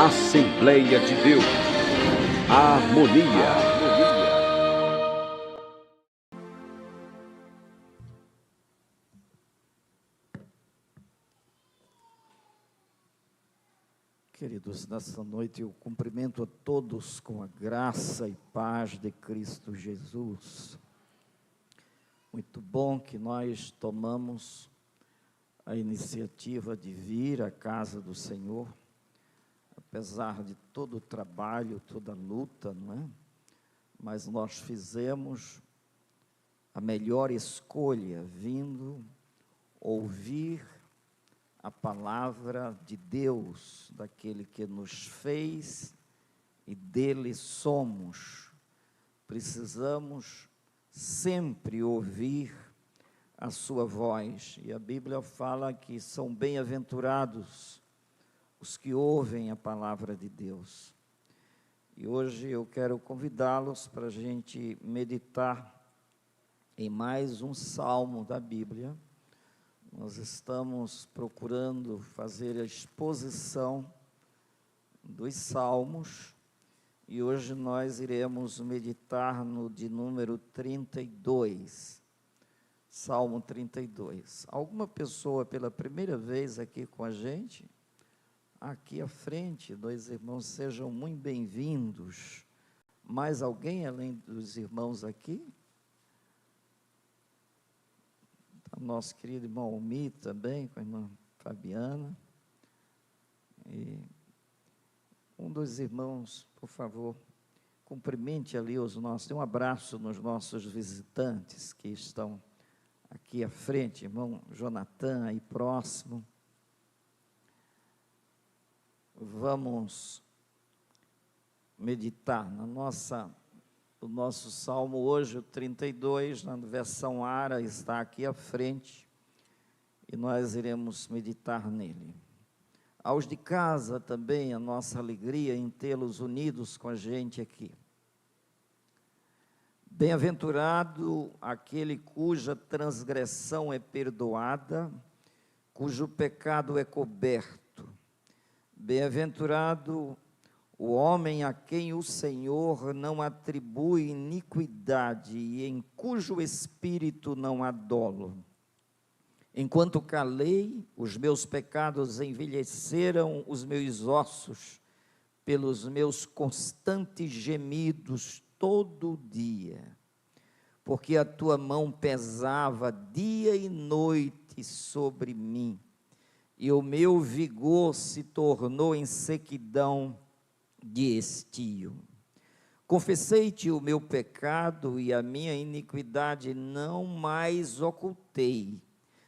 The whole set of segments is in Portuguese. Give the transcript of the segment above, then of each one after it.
Assembleia de Deus, a harmonia. Queridos, nessa noite eu cumprimento a todos com a graça e paz de Cristo Jesus. Muito bom que nós tomamos a iniciativa de vir à casa do Senhor, apesar de todo o trabalho, toda a luta, não é? Mas nós fizemos a melhor escolha, vindo ouvir a palavra de Deus, daquele que nos fez e dele somos. Precisamos sempre ouvir a sua voz, e a Bíblia fala que são bem-aventurados os que ouvem a palavra de Deus. E hoje eu quero convidá-los para a gente meditar em mais um salmo da Bíblia. Nós estamos procurando fazer a exposição dos salmos, e hoje nós iremos meditar no de número 32, Salmo 32. Alguma pessoa pela primeira vez aqui com a gente? Aqui à frente, dois irmãos, sejam muito bem-vindos. Mais alguém além dos irmãos aqui? Nosso querido irmão Almi também, com a irmã Fabiana. E um dos irmãos, por favor, cumprimente ali os nossos, dê um abraço nos nossos visitantes que estão aqui à frente, irmão Jonathan, aí próximo. Vamos meditar o nosso salmo hoje, o 32, na versão ARA, está aqui à frente, e nós iremos meditar nele. Aos de casa também, a nossa alegria em tê-los unidos com a gente aqui. Bem-aventurado aquele cuja transgressão é perdoada, cujo pecado é coberto. Bem-aventurado o homem a quem o Senhor não atribui iniquidade e em cujo espírito não há dolo. Enquanto calei, os meus pecados envelheceram os meus ossos, pelos meus constantes gemidos todo dia, porque a tua mão pesava dia e noite sobre mim, e o meu vigor se tornou em sequidão de estio. Confessei-te o meu pecado e a minha iniquidade não mais ocultei.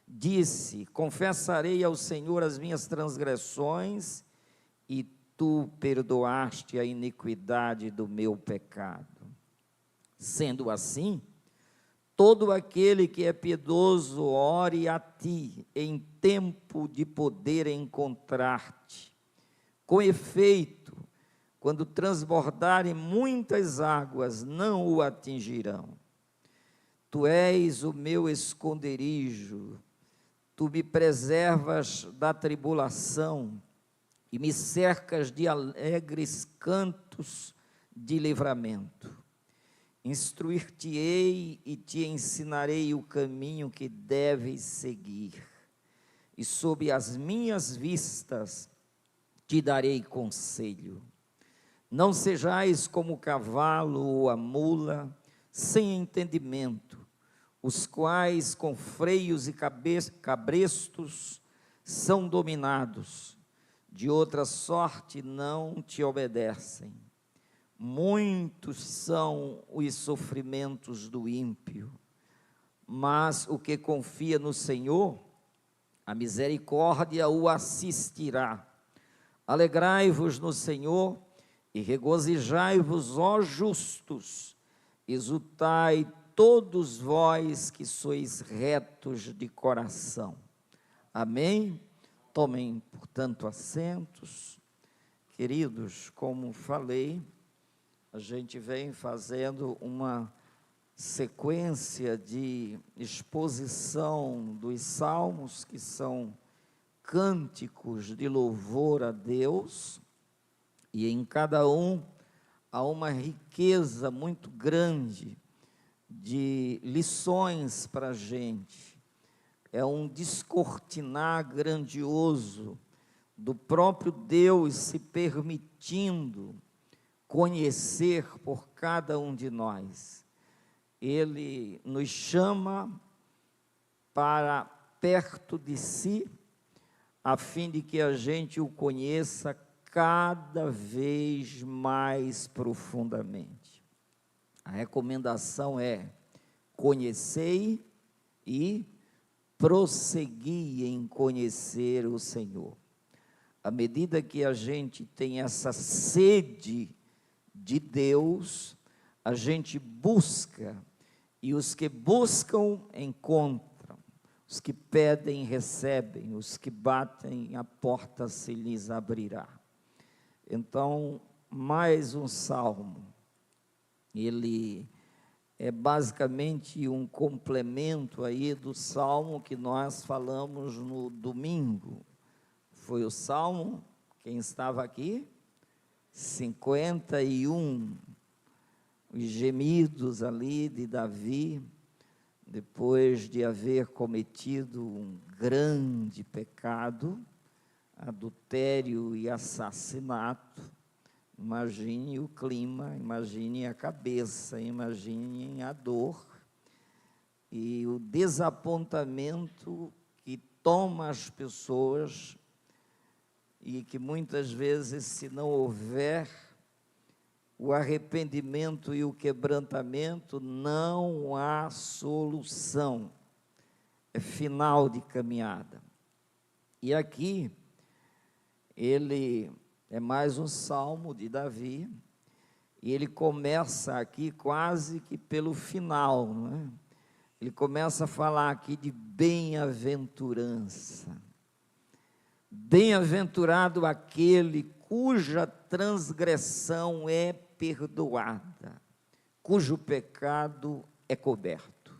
Disse: confessarei ao Senhor as minhas transgressões, e tu perdoaste a iniquidade do meu pecado. Sendo assim, todo aquele que é piedoso, ore a ti, em tempo de poder encontrar-te. Com efeito, quando transbordarem muitas águas, não o atingirão. Tu és o meu esconderijo, tu me preservas da tribulação, e me cercas de alegres cantos de livramento. Instruir-te-ei e te ensinarei o caminho que deves seguir, e sob as minhas vistas te darei conselho. Não sejais como o cavalo ou a mula, sem entendimento, os quais com freios e cabrestos são dominados, de outra sorte não te obedecem. Muitos são os sofrimentos do ímpio, mas o que confia no Senhor, a misericórdia o assistirá. Alegrai-vos no Senhor e regozijai-vos, ó justos, exultai todos vós que sois retos de coração. Amém? Tomem, portanto, assentos. Queridos, como falei, a gente vem fazendo uma sequência de exposição dos salmos, que são cânticos de louvor a Deus, E em cada um há uma riqueza muito grande de lições para a gente. É um descortinar grandioso do próprio Deus se permitindo conhecer por cada um de nós. Ele nos chama para perto de si, a fim de que a gente o conheça cada vez mais profundamente. A recomendação é: conhecei e prossegui em conhecer o Senhor. À medida que a gente tem essa sede de Deus, a gente busca, e os que buscam encontram, os que pedem recebem, os que batem a porta se lhes abrirá. Então, mais um salmo, ele é basicamente um complemento aí do salmo que nós falamos no domingo. Foi o salmo, quem estava aqui? 51, os gemidos ali de Davi, depois de haver cometido um grande pecado, adultério e assassinato. Imagine o clima, imagine a cabeça, imagine a dor e o desapontamento que toma as pessoas, e que muitas vezes, se não houver o arrependimento e o quebrantamento, não há solução, é final de caminhada. E aqui, ele é mais um salmo de Davi, e ele começa aqui quase que pelo final, não é? Ele começa a falar aqui de bem-aventurança. Bem-aventurado aquele cuja transgressão é perdoada, cujo pecado é coberto.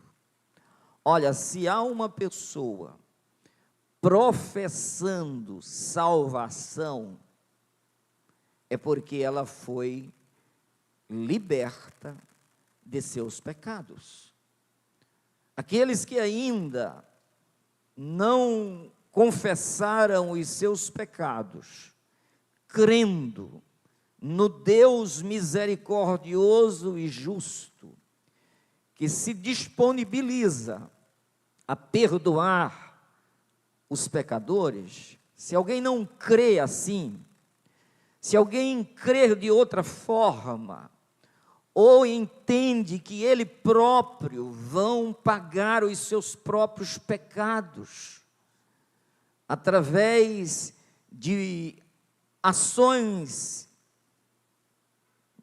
Olha, se há uma pessoa professando salvação, é porque ela foi liberta de seus pecados. Aqueles que ainda não confessaram os seus pecados, crendo no Deus misericordioso e justo, que se disponibiliza a perdoar os pecadores. Se alguém não crê assim, se alguém crer de outra forma, ou entende que ele próprio vão pagar os seus próprios pecados, através de ações,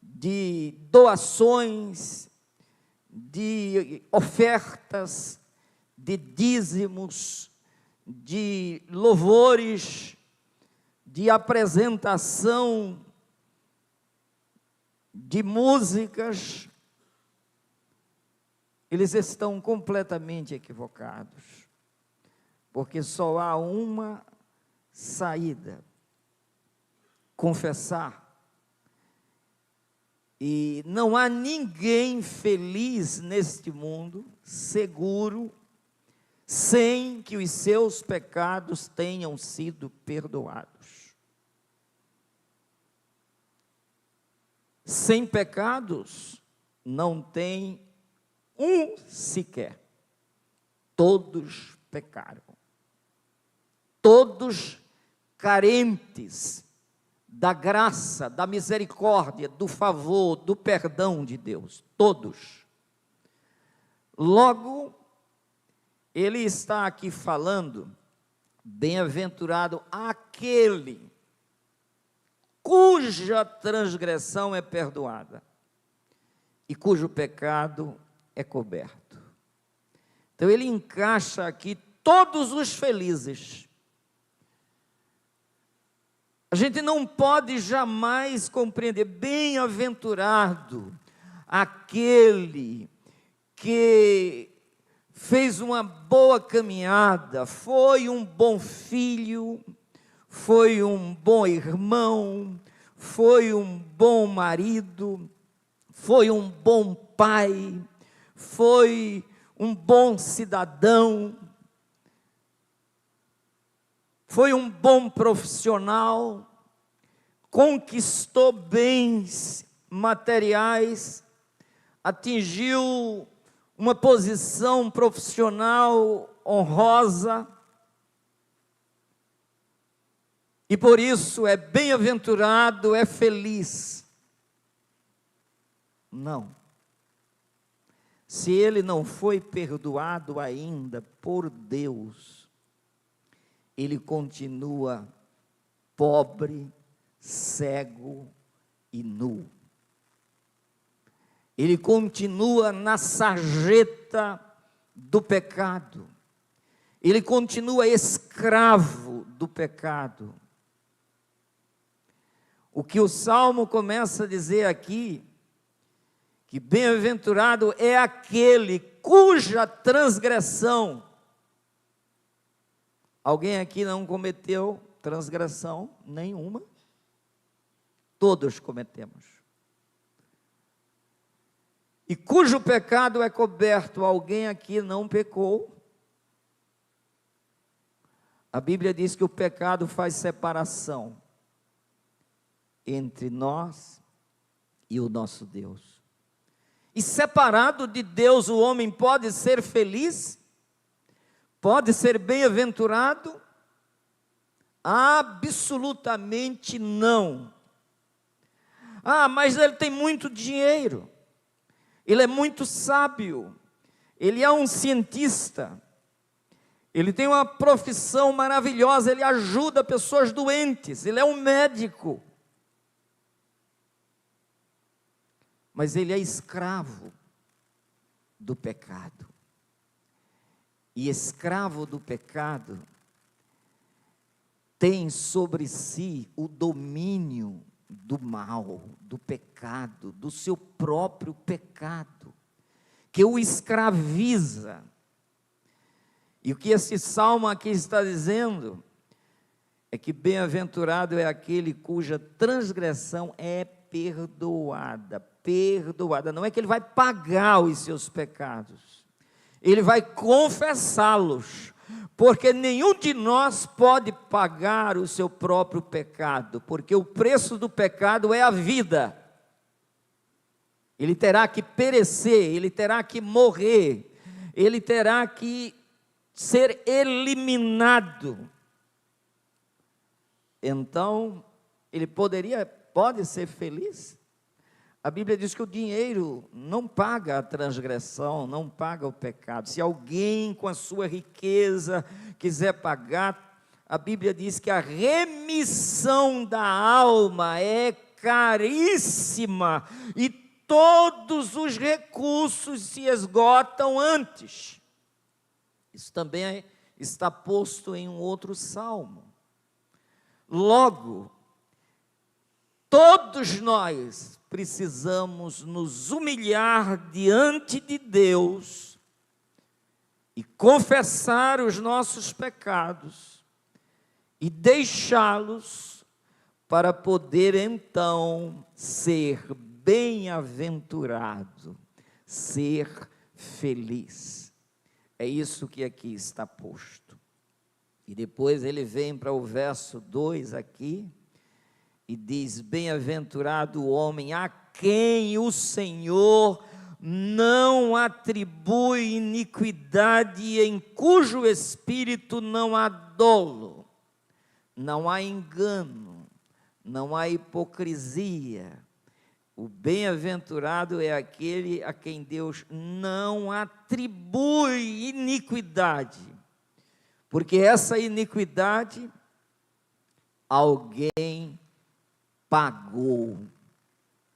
de doações, de ofertas, de dízimos, de louvores, de apresentação, de músicas, eles estão completamente equivocados. Porque só há uma saída: confessar. E não há ninguém feliz neste mundo, seguro, sem que os seus pecados tenham sido perdoados. Sem pecados, não tem um sequer. Todos pecaram. Todos carentes da graça, da misericórdia, do favor, do perdão de Deus. Todos. Logo, ele está aqui falando: bem-aventurado aquele cuja transgressão é perdoada e cujo pecado é coberto. Então ele encaixa aqui todos os felizes. A gente não pode jamais compreender: bem-aventurado aquele que fez uma boa caminhada, foi um bom filho, foi um bom irmão, foi um bom marido, foi um bom pai, foi um bom cidadão, foi um bom profissional, conquistou bens materiais, atingiu uma posição profissional honrosa, e por isso é bem-aventurado, é feliz. Não. Se ele não foi perdoado ainda por Deus, ele continua pobre, cego e nu. Ele continua na sarjeta do pecado. Ele continua escravo do pecado. O que o Salmo começa a dizer aqui, que bem-aventurado é aquele cuja transgressão. Alguém aqui não cometeu transgressão nenhuma? Todos cometemos. E cujo pecado é coberto, alguém aqui não pecou? A Bíblia diz que o pecado faz separação entre nós e o nosso Deus. E separado de Deus, o homem pode ser feliz? Pode ser bem-aventurado? Absolutamente não. Ah, mas ele tem muito dinheiro, ele é muito sábio, ele é um cientista, ele tem uma profissão maravilhosa, ele ajuda pessoas doentes, ele é um médico. Mas ele é escravo do pecado. E escravo do pecado tem sobre si o domínio do mal, do pecado, do seu próprio pecado, que o escraviza. E o que esse salmo aqui está dizendo é que bem-aventurado é aquele cuja transgressão é perdoada. Perdoada, não é que ele vai pagar os seus pecados, ele vai confessá-los, porque nenhum de nós pode pagar o seu próprio pecado, porque o preço do pecado é a vida. Ele terá que perecer, ele terá que morrer, ele terá que ser eliminado. Então, ele pode ser feliz? A Bíblia diz que o dinheiro não paga a transgressão, não paga o pecado. Se alguém com a sua riqueza quiser pagar, a Bíblia diz que a remissão da alma é caríssima e todos os recursos se esgotam antes. Isso também está posto em um outro salmo. Logo, todos nós precisamos nos humilhar diante de Deus e confessar os nossos pecados e deixá-los para poder então ser bem-aventurado, ser feliz. É isso que aqui está posto. E depois ele vem para o verso 2 aqui, e diz, bem-aventurado o homem a quem o Senhor não atribui iniquidade e em cujo espírito não há dolo, não há engano, não há hipocrisia. O bem-aventurado é aquele a quem Deus não atribui iniquidade, porque essa iniquidade alguém pagou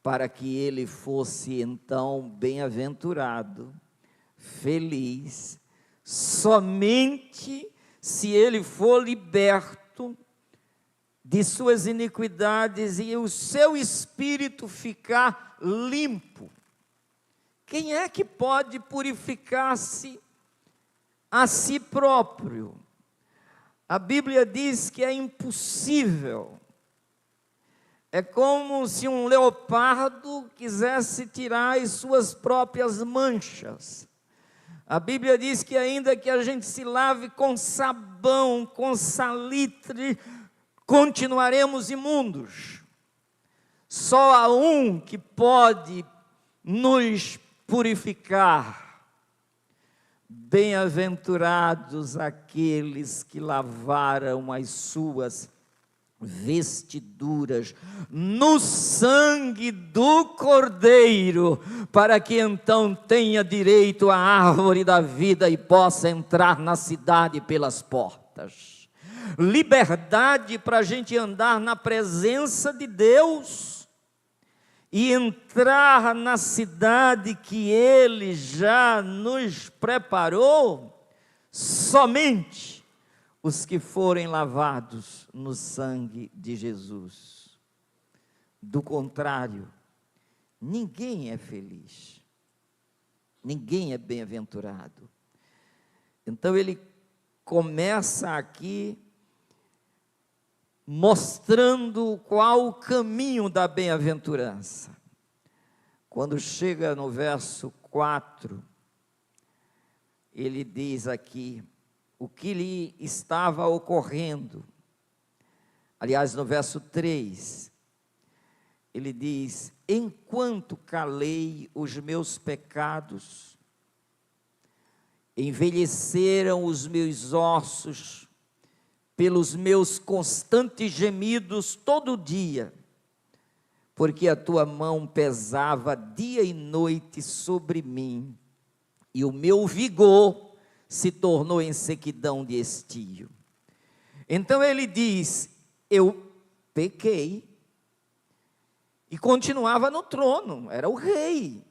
para que ele fosse então bem-aventurado, feliz, somente se ele for liberto de suas iniquidades e o seu espírito ficar limpo. Quem é que pode purificar-se a si próprio? A Bíblia diz que é impossível. É como se um leopardo quisesse tirar as suas próprias manchas. A Bíblia diz que ainda que a gente se lave com sabão, com salitre, continuaremos imundos. Só há um que pode nos purificar. Bem-aventurados aqueles que lavaram as suas vestiduras no sangue do Cordeiro, para que então tenha direito à árvore da vida e possa entrar na cidade pelas portas. Liberdade para a gente andar na presença de Deus e entrar na cidade que Ele já nos preparou, somente os que forem lavados no sangue de Jesus. Do contrário, ninguém é feliz, ninguém é bem-aventurado. Então ele começa aqui mostrando qual o caminho da bem-aventurança. Quando chega no verso 4, ele diz aqui o que lhe estava ocorrendo. Aliás, no verso 3, ele diz: enquanto calei os meus pecados, envelheceram os meus ossos pelos meus constantes gemidos todo dia, porque a tua mão pesava dia e noite sobre mim, e o meu vigor se tornou em sequidão de estio. Então ele diz: eu pequei, e continuava no trono, era o rei.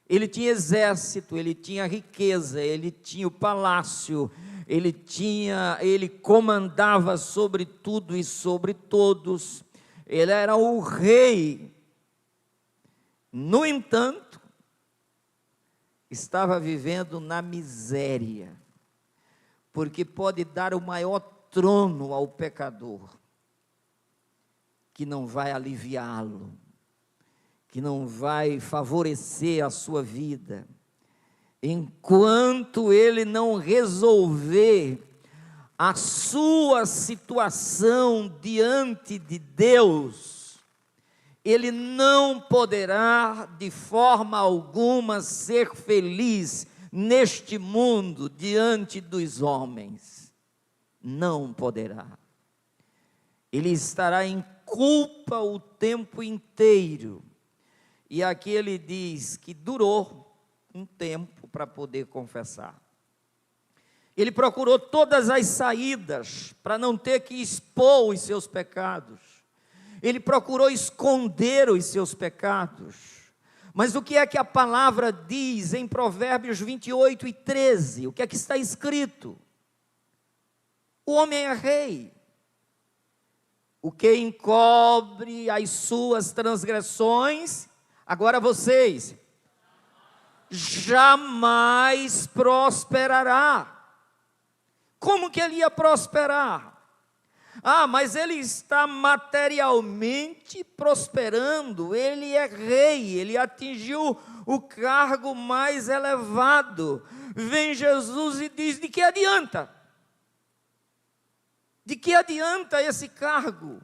Ele tinha exército, ele tinha riqueza, ele tinha o palácio, ele comandava sobre tudo e sobre todos, ele era o rei. No entanto, estava vivendo na miséria, porque pode dar o maior trono ao pecador, que não vai aliviá-lo, que não vai favorecer a sua vida, enquanto ele não resolver a sua situação diante de Deus, ele não poderá de forma alguma ser feliz neste mundo diante dos homens. Não poderá. Ele estará em culpa o tempo inteiro. E aqui ele diz que durou um tempo para poder confessar. Ele procurou todas as saídas para não ter que expor os seus pecados. Ele procurou esconder os seus pecados. Mas o que é que a palavra diz em Provérbios 28 e 13? O que é que está escrito? O homem é rei. O que encobre as suas transgressões, agora vocês, jamais prosperará. Como que ele ia prosperar? Mas ele está materialmente prosperando, ele é rei, ele atingiu o cargo mais elevado. Vem Jesus e diz: de que adianta? De que adianta esse cargo?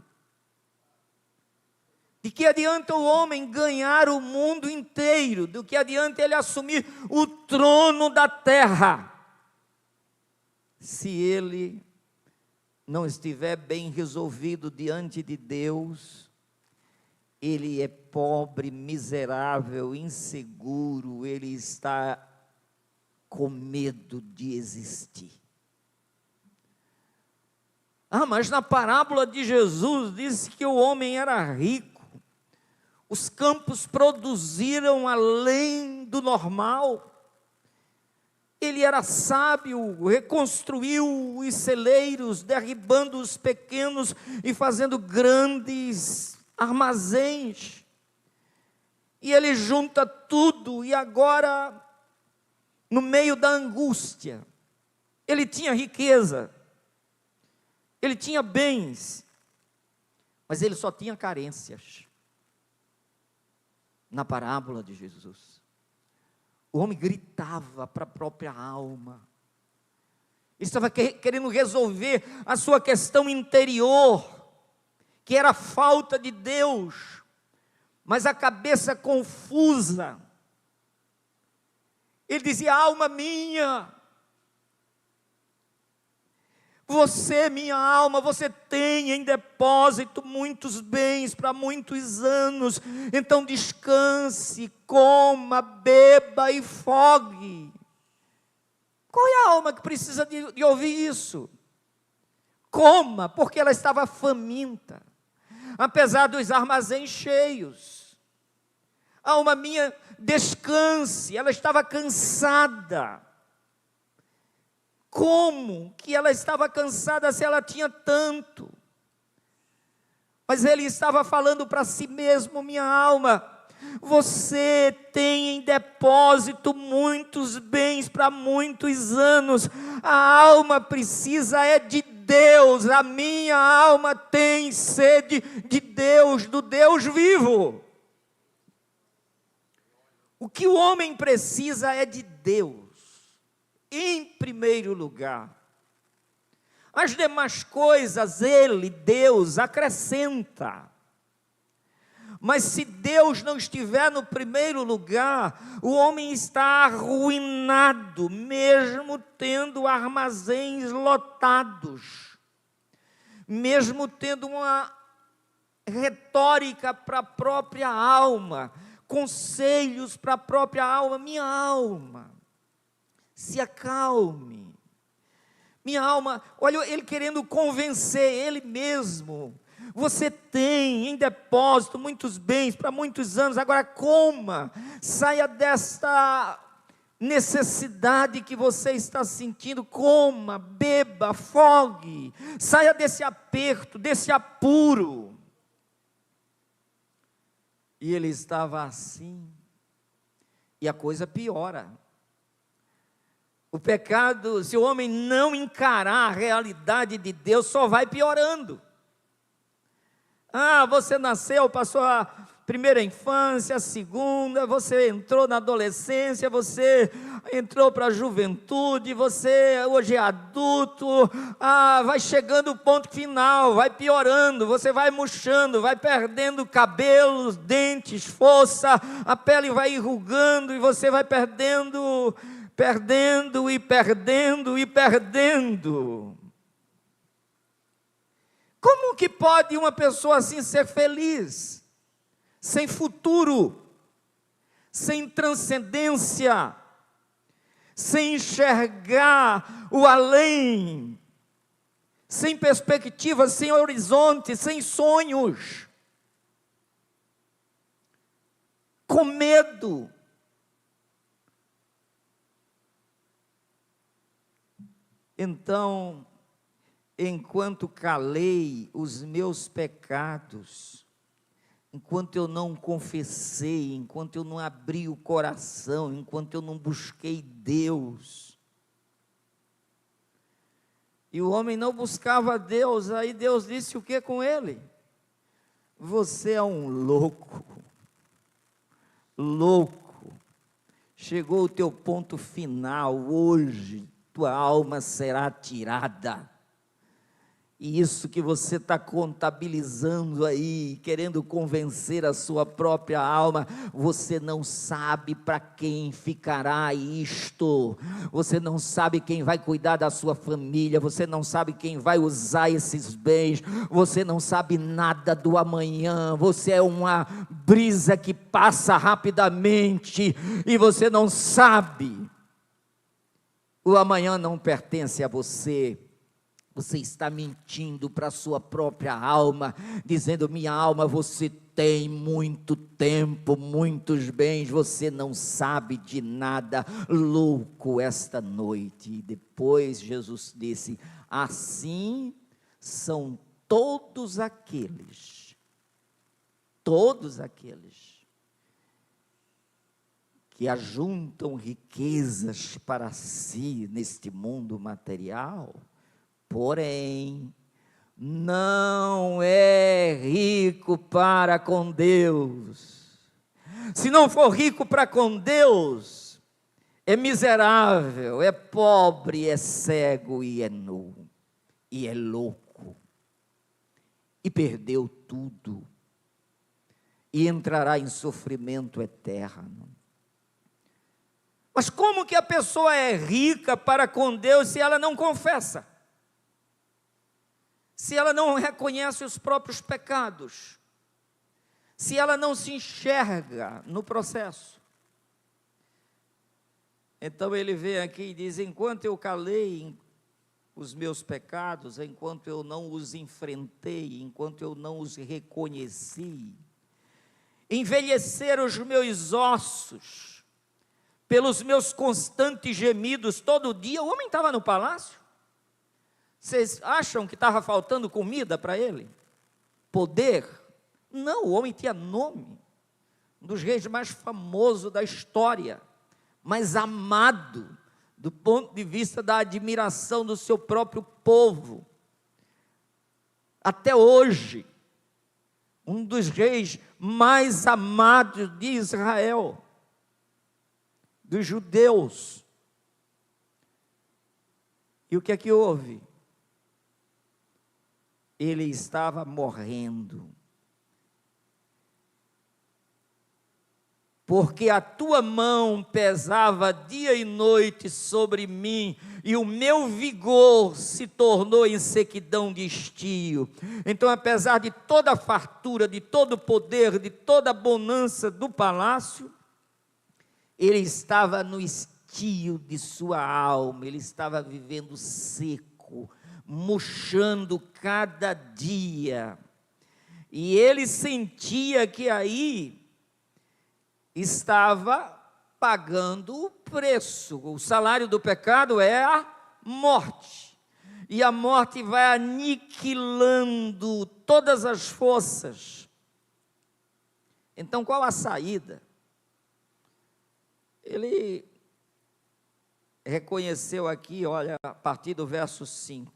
De que adianta o homem ganhar o mundo inteiro? Do que adianta ele assumir o trono da terra, se ele não estiver bem resolvido diante de Deus? Ele é pobre, miserável, inseguro, ele está com medo de existir. Mas na parábola de Jesus diz que o homem era rico, os campos produziram além do normal, ele era sábio, reconstruiu os celeiros, derribando os pequenos e fazendo grandes armazéns, e ele junta tudo, e agora, no meio da angústia, ele tinha riqueza, ele tinha bens, Mas ele só tinha carências. Na parábola de Jesus, o homem gritava para a própria alma. Ele estava querendo resolver a sua questão interior, que era a falta de Deus, mas a cabeça confusa. Ele dizia: alma minha, você, minha alma, você tem em depósito muitos bens para muitos anos, então descanse, coma, beba e fogue. Qual é a alma que precisa de ouvir isso? Coma, porque ela estava faminta, apesar dos armazéns cheios. Alma minha, descanse, ela estava cansada. Como que ela estava cansada se ela tinha tanto? Mas ele estava falando para si mesmo: minha alma, você tem em depósito muitos bens para muitos anos. A alma precisa de Deus. A minha alma tem sede de Deus, do Deus vivo. O que o homem precisa é de Deus, em primeiro lugar. As demais coisas Deus acrescenta. Mas se Deus não estiver no primeiro lugar, o homem está arruinado, mesmo tendo armazéns lotados, mesmo tendo uma retórica para a própria alma, conselhos para a própria alma. Minha alma, se acalme. Minha alma, olha ele querendo convencer ele mesmo. Você tem em depósito muitos bens para muitos anos, agora coma, saia desta necessidade que você está sentindo, coma, beba, afogue, saia desse aperto, desse apuro. E ele estava assim, e a coisa piora. O pecado, se o homem não encarar a realidade de Deus, só vai piorando. Você nasceu, passou a primeira infância, a segunda, você entrou na adolescência, você entrou para a juventude, você hoje é adulto, vai chegando o ponto final, vai piorando, você vai murchando, vai perdendo cabelos, dentes, força, a pele vai enrugando e você vai perdendo e perdendo e perdendo. Como que pode uma pessoa assim ser feliz? Sem futuro, sem transcendência, sem enxergar o além, sem perspectiva, sem horizonte, sem sonhos, com medo. Então, enquanto calei os meus pecados, enquanto eu não confessei, enquanto eu não abri o coração, enquanto eu não busquei Deus, e o homem não buscava Deus, aí Deus disse o que com ele? Você é um louco, chegou o teu ponto final, hoje tua alma será tirada. E isso que você está contabilizando aí, querendo convencer a sua própria alma, você não sabe para quem ficará isto, você não sabe quem vai cuidar da sua família, você não sabe quem vai usar esses bens, você não sabe nada do amanhã, você é uma brisa que passa rapidamente, e você não sabe, o amanhã não pertence a você. Você está mentindo para a sua própria alma, dizendo: minha alma, você tem muito tempo, muitos bens, você não sabe de nada, louco esta noite. E depois Jesus disse: assim são todos aqueles que ajuntam riquezas para si neste mundo material, porém, não é rico para com Deus. Se não for rico para com Deus, é miserável, é pobre, é cego e é nu, e é louco, e perdeu tudo, e entrará em sofrimento eterno. Mas como que a pessoa é rica para com Deus se ela não confessa? Se ela não reconhece os próprios pecados? Se ela não se enxerga no processo? Então ele vem aqui e diz: enquanto eu calei os meus pecados, enquanto eu não os enfrentei, enquanto eu não os reconheci, envelheceram os meus ossos, pelos meus constantes gemidos, todo dia. O homem estava no palácio. Vocês acham que estava faltando comida para ele? Poder? Não, o homem tinha nome. Um dos reis mais famosos da história, mais amado, do ponto de vista da admiração do seu próprio povo. Até hoje, um dos reis mais amados de Israel, dos judeus. E o que é que houve? Ele estava morrendo. Porque a tua mão pesava dia e noite sobre mim, e o meu vigor se tornou em sequidão de estio. Então, apesar de toda a fartura, de todo o poder, de toda a bonança do palácio, ele estava no estio de sua alma, ele estava vivendo seco, murchando cada dia. E ele sentia que aí estava pagando o preço. O salário do pecado é a morte. E a morte vai aniquilando todas as forças. Então, qual a saída? Ele reconheceu aqui, olha, a partir do verso 5.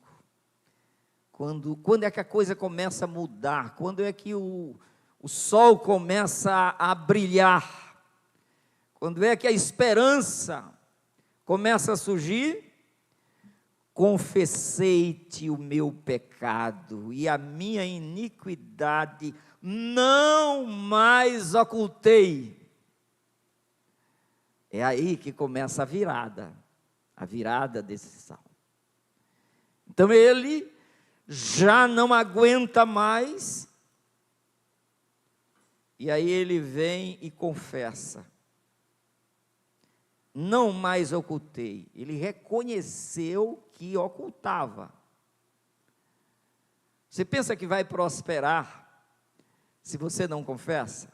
Quando é que a coisa começa a mudar? Quando é que o sol começa a brilhar? Quando é que a esperança começa a surgir? Confessei-te o meu pecado e a minha iniquidade não mais ocultei. É aí que começa a virada desse salmo. Então ele já não aguenta mais, e aí ele vem e confessa: não mais ocultei. Ele reconheceu que ocultava. Você pensa que vai prosperar se você não confessa?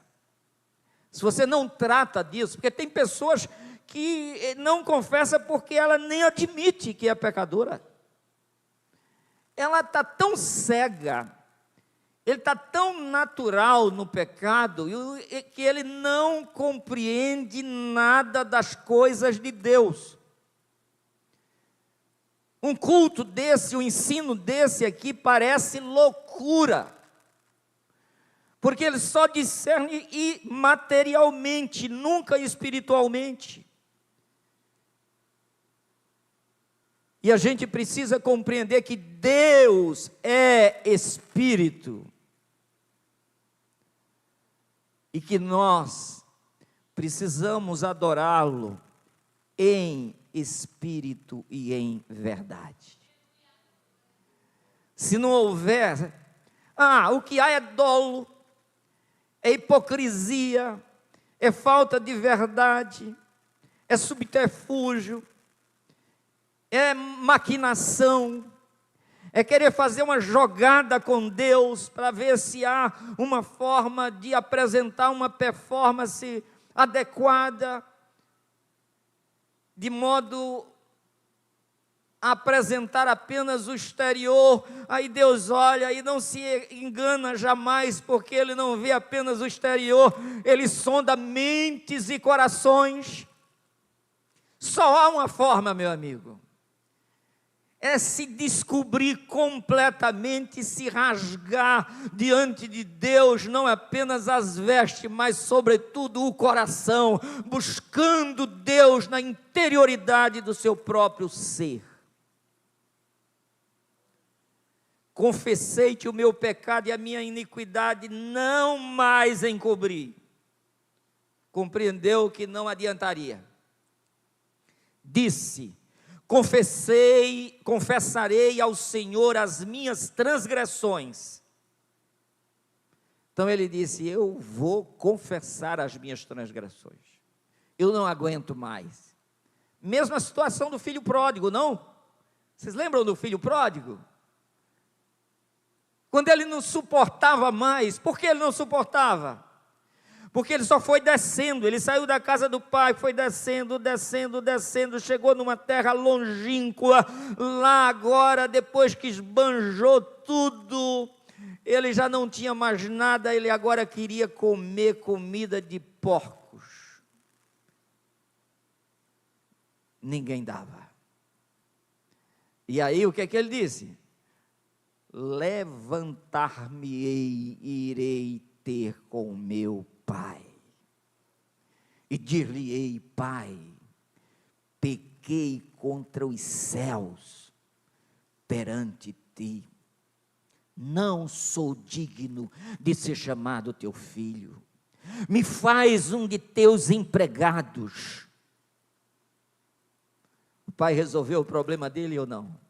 Se você não trata disso? Porque tem pessoas que não confessam porque ela nem admite que é pecadora. Ela está tão cega, ele está tão natural no pecado, que ele não compreende nada das coisas de Deus. Um culto desse, um ensino desse aqui parece loucura, porque ele só discerne materialmente, nunca espiritualmente. E a gente precisa compreender que Deus é Espírito, e que nós precisamos adorá-lo em espírito e em verdade. Se não houver, o que há é dolo, é hipocrisia, é falta de verdade, é subterfúgio, é maquinação, é querer fazer uma jogada com Deus para ver se há uma forma de apresentar uma performance adequada, de modo a apresentar apenas o exterior. Aí Deus olha e não se engana jamais, porque Ele não vê apenas o exterior, Ele sonda mentes e corações. Só há uma forma, meu amigo, é se descobrir completamente, se rasgar diante de Deus, não apenas as vestes, mas sobretudo o coração, buscando Deus na interioridade do seu próprio ser. Confessei-te o meu pecado e a minha iniquidade, não mais encobri. Compreendeu que não adiantaria. Disse: confessarei ao Senhor as minhas transgressões. Então ele disse: eu vou confessar as minhas transgressões. Eu não aguento mais. Mesma situação do filho pródigo, não? Vocês lembram do filho pródigo? Quando ele não suportava mais. Por que ele não suportava? Porque ele só foi descendo. Ele saiu da casa do pai, foi descendo, chegou numa terra longínqua. Lá agora, depois que esbanjou tudo, ele já não tinha mais nada, ele agora queria comer comida de porcos. Ninguém dava. E aí o que é que ele disse? Levantar-me-ei e irei ter com o meu pai, e dir-lhe-ei: Pai, pequei contra os céus perante ti, não sou digno de ser chamado teu filho, me faz um de teus empregados. O pai resolveu o problema dele ou não?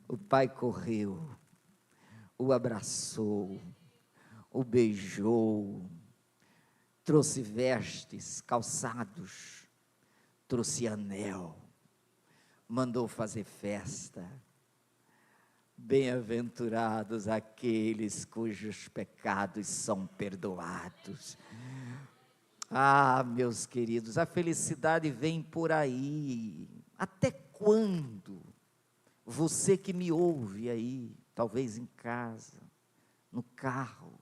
O pai correu, o abraçou, o beijou, trouxe vestes, calçados, trouxe anel, mandou fazer festa. Bem-aventurados aqueles cujos pecados são perdoados. Ah, meus queridos, a felicidade vem por aí. Até quando? Você que me ouve aí, talvez em casa, no carro,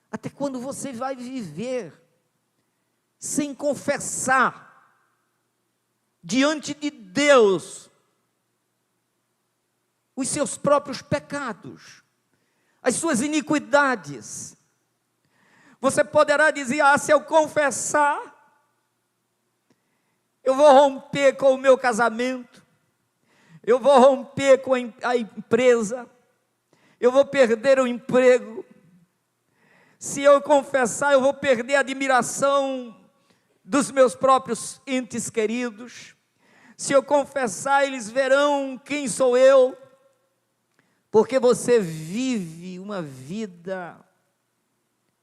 até quando você vai viver sem confessar diante de Deus os seus próprios pecados, as suas iniquidades? Você poderá dizer: se eu confessar, eu vou romper com o meu casamento, eu vou romper com a empresa, eu vou perder o emprego. Se eu confessar, eu vou perder a admiração dos meus próprios entes queridos. Se eu confessar, eles verão quem sou eu. Porque você vive uma vida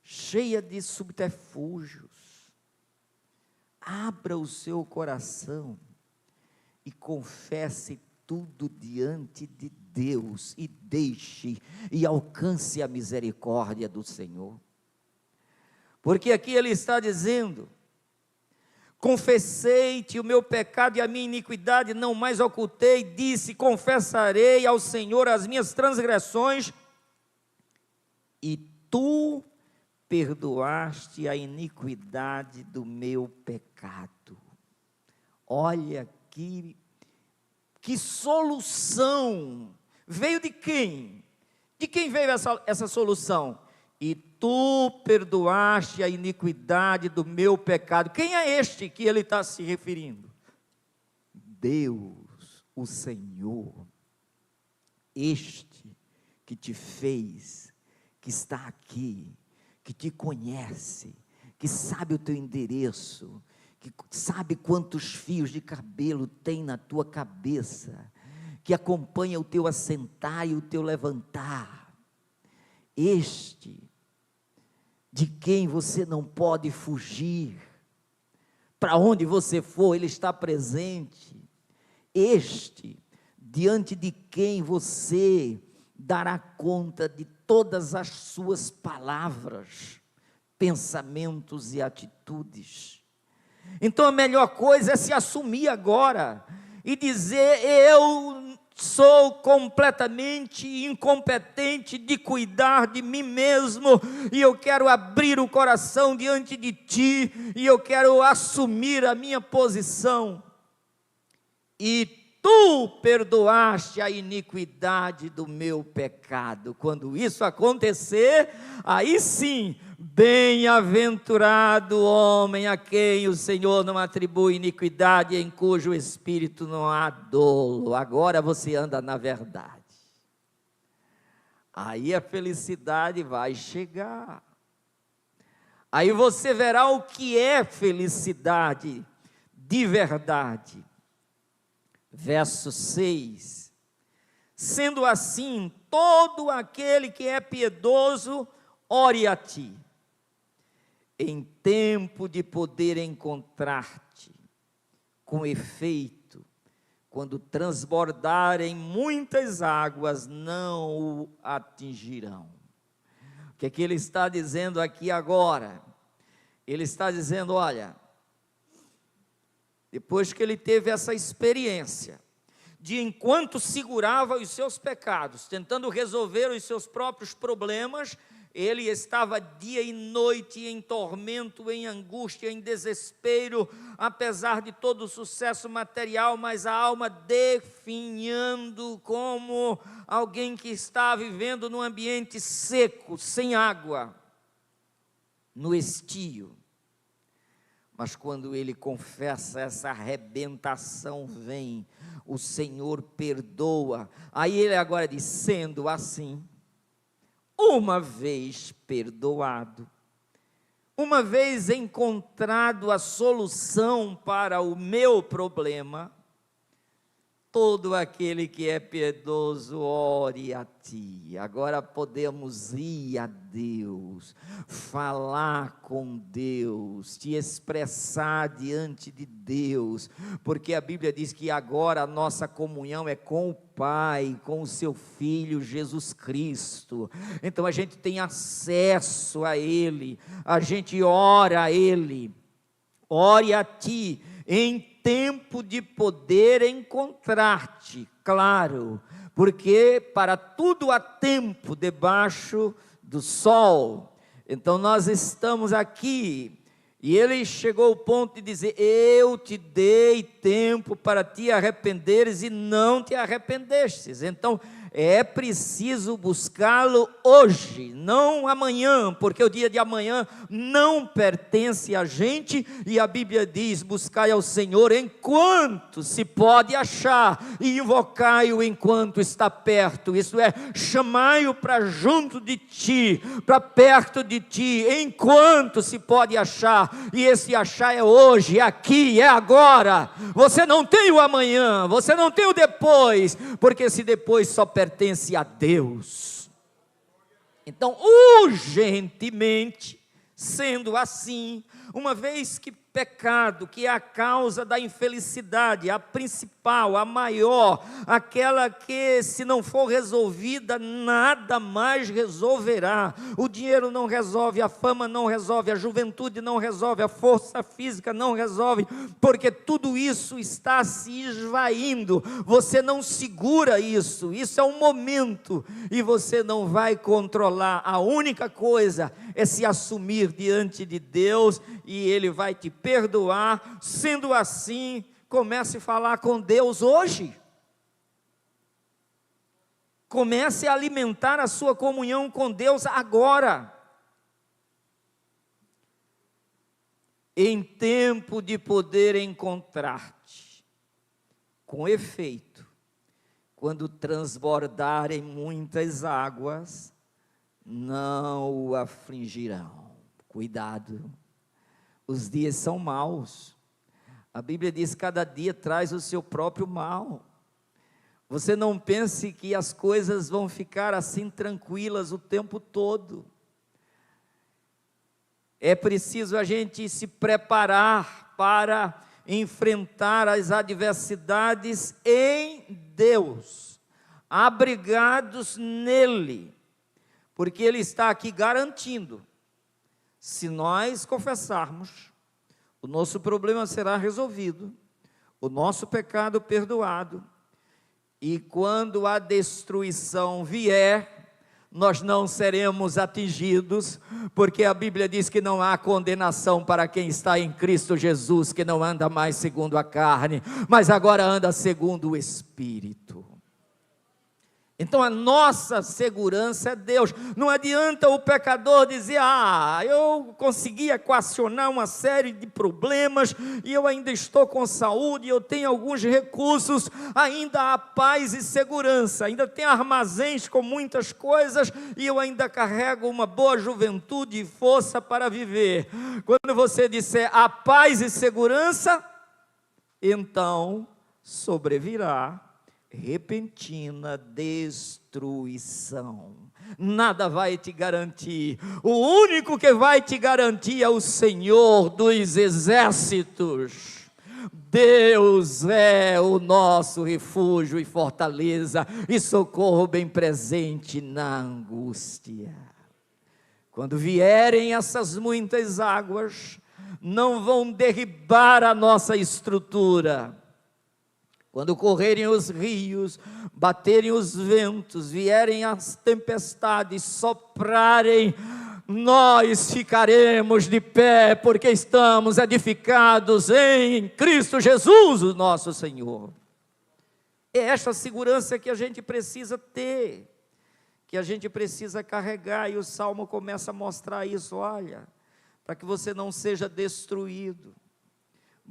cheia de subterfúgios. Abra o seu coração e confesse tudo diante de Deus, e deixe e alcance a misericórdia do Senhor. Porque aqui ele está dizendo: confessei-te o meu pecado e a minha iniquidade não mais ocultei, disse: confessarei ao Senhor as minhas transgressões, e tu perdoaste a iniquidade do meu pecado. Olha aqui, que solução! Veio de quem? De quem veio essa solução? E tu perdoaste a iniquidade do meu pecado. Quem é este que ele está se referindo? Deus, o Senhor, este que te fez, que está aqui, que te conhece, que sabe o teu endereço, que sabe quantos fios de cabelo tem na tua cabeça, que acompanha o teu assentar e o teu levantar. Este, de quem você não pode fugir, para onde você for, Ele está presente. Este, diante de quem você dará conta de todas as suas palavras, pensamentos e atitudes. Então a melhor coisa é se assumir agora e dizer: eu sou completamente incompetente de cuidar de mim mesmo, e eu quero abrir o coração diante de Ti, e eu quero assumir a minha posição, e tu perdoaste a iniquidade do meu pecado. Quando isso acontecer, aí sim, bem-aventurado o homem a quem o Senhor não atribui iniquidade, em cujo espírito não há dolo. Agora você anda na verdade. Aí a felicidade vai chegar. Aí você verá o que é felicidade de verdade. Verso 6: sendo assim, todo aquele que é piedoso, ore a ti, em tempo de poder encontrar-te, com efeito, quando transbordarem muitas águas, não o atingirão. O que é que ele está dizendo aqui agora? Ele está dizendo, olha, depois que ele teve essa experiência, de enquanto segurava os seus pecados, tentando resolver os seus próprios problemas, ele estava dia e noite em tormento, em angústia, em desespero, apesar de todo o sucesso material, mas a alma definhando como alguém que está vivendo num ambiente seco, sem água, no estio. Mas quando ele confessa, essa arrebentação vem, o Senhor perdoa. Aí ele agora diz, sendo assim, uma vez perdoado, uma vez encontrado a solução para o meu problema, todo aquele que é piedoso, ore a ti. Agora podemos ir a Deus, falar com Deus, te expressar diante de Deus, porque a Bíblia diz que agora a nossa comunhão é com o Pai, com o seu Filho Jesus Cristo. Então a gente tem acesso a Ele, a gente ora a Ele. Ore a ti, em tempo de poder encontrar-te, claro, porque para tudo há tempo debaixo do sol. Então nós estamos aqui, e ele chegou ao ponto de dizer, eu te dei tempo para te arrependeres e não te arrependestes. Então é preciso buscá-lo hoje, não amanhã, porque o dia de amanhã não pertence a gente, e a Bíblia diz, buscai ao Senhor enquanto se pode achar, e invocai-o enquanto está perto, isto é, chamai-o para junto de ti, para perto de ti, enquanto se pode achar, e esse achar é hoje, é aqui, é agora. Você não tem o amanhã, você não tem o depois, porque esse depois só pertence a Deus. Então, urgentemente, sendo assim, uma vez que pecado, que é a causa da infelicidade, a principal, a maior, aquela que se não for resolvida, nada mais resolverá. O dinheiro não resolve, a fama não resolve, a juventude não resolve, a força física não resolve, porque tudo isso está se esvaindo, você não segura isso, isso é um momento, e você não vai controlar. A única coisa é se assumir diante de Deus, e Ele vai te perdoar. Sendo assim, comece a falar com Deus hoje. Comece a alimentar a sua comunhão com Deus agora. Em tempo de poder encontrar-te, com efeito, quando transbordarem muitas águas, não o afligirão. Cuidado, os dias são maus. A Bíblia diz que cada dia traz o seu próprio mal. Você não pense que as coisas vão ficar assim tranquilas o tempo todo. É preciso a gente se preparar para enfrentar as adversidades em Deus, abrigados nele, porque Ele está aqui garantindo, se nós confessarmos, o nosso problema será resolvido, o nosso pecado perdoado, e quando a destruição vier, nós não seremos atingidos, porque a Bíblia diz que não há condenação para quem está em Cristo Jesus, que não anda mais segundo a carne, mas agora anda segundo o Espírito. Então a nossa segurança é Deus. Não adianta o pecador dizer: eu consegui equacionar uma série de problemas, e eu ainda estou com saúde, eu tenho alguns recursos, ainda há paz e segurança, ainda tem armazéns com muitas coisas, e eu ainda carrego uma boa juventude e força para viver. Quando você disser há paz e segurança, então sobrevirá repentina destruição. Nada vai te garantir. O único que vai te garantir é o Senhor dos exércitos. Deus é o nosso refúgio e fortaleza, e socorro bem presente na angústia. Quando vierem essas muitas águas, não vão derribar a nossa estrutura. Quando correrem os rios, baterem os ventos, vierem as tempestades, soprarem, nós ficaremos de pé, porque estamos edificados em Cristo Jesus, o nosso Senhor. É esta segurança que a gente precisa ter, que a gente precisa carregar, e o Salmo começa a mostrar isso. Olha, para que você não seja destruído,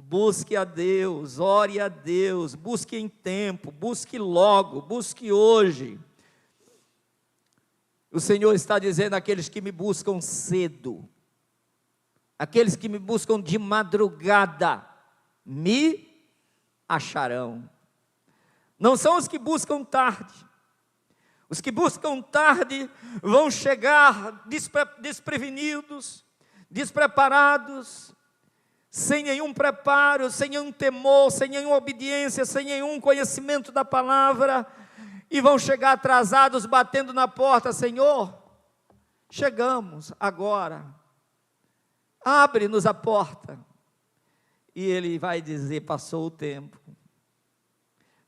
busque a Deus, ore a Deus, busque em tempo, busque logo, busque hoje. O Senhor está dizendo: aqueles que me buscam cedo, aqueles que me buscam de madrugada, me acharão. Não são os que buscam tarde. Os que buscam tarde vão chegar desprevenidos, despreparados, sem nenhum preparo, sem nenhum temor, sem nenhuma obediência, sem nenhum conhecimento da palavra, e vão chegar atrasados, batendo na porta: Senhor, chegamos agora, abre-nos a porta. E Ele vai dizer: passou o tempo,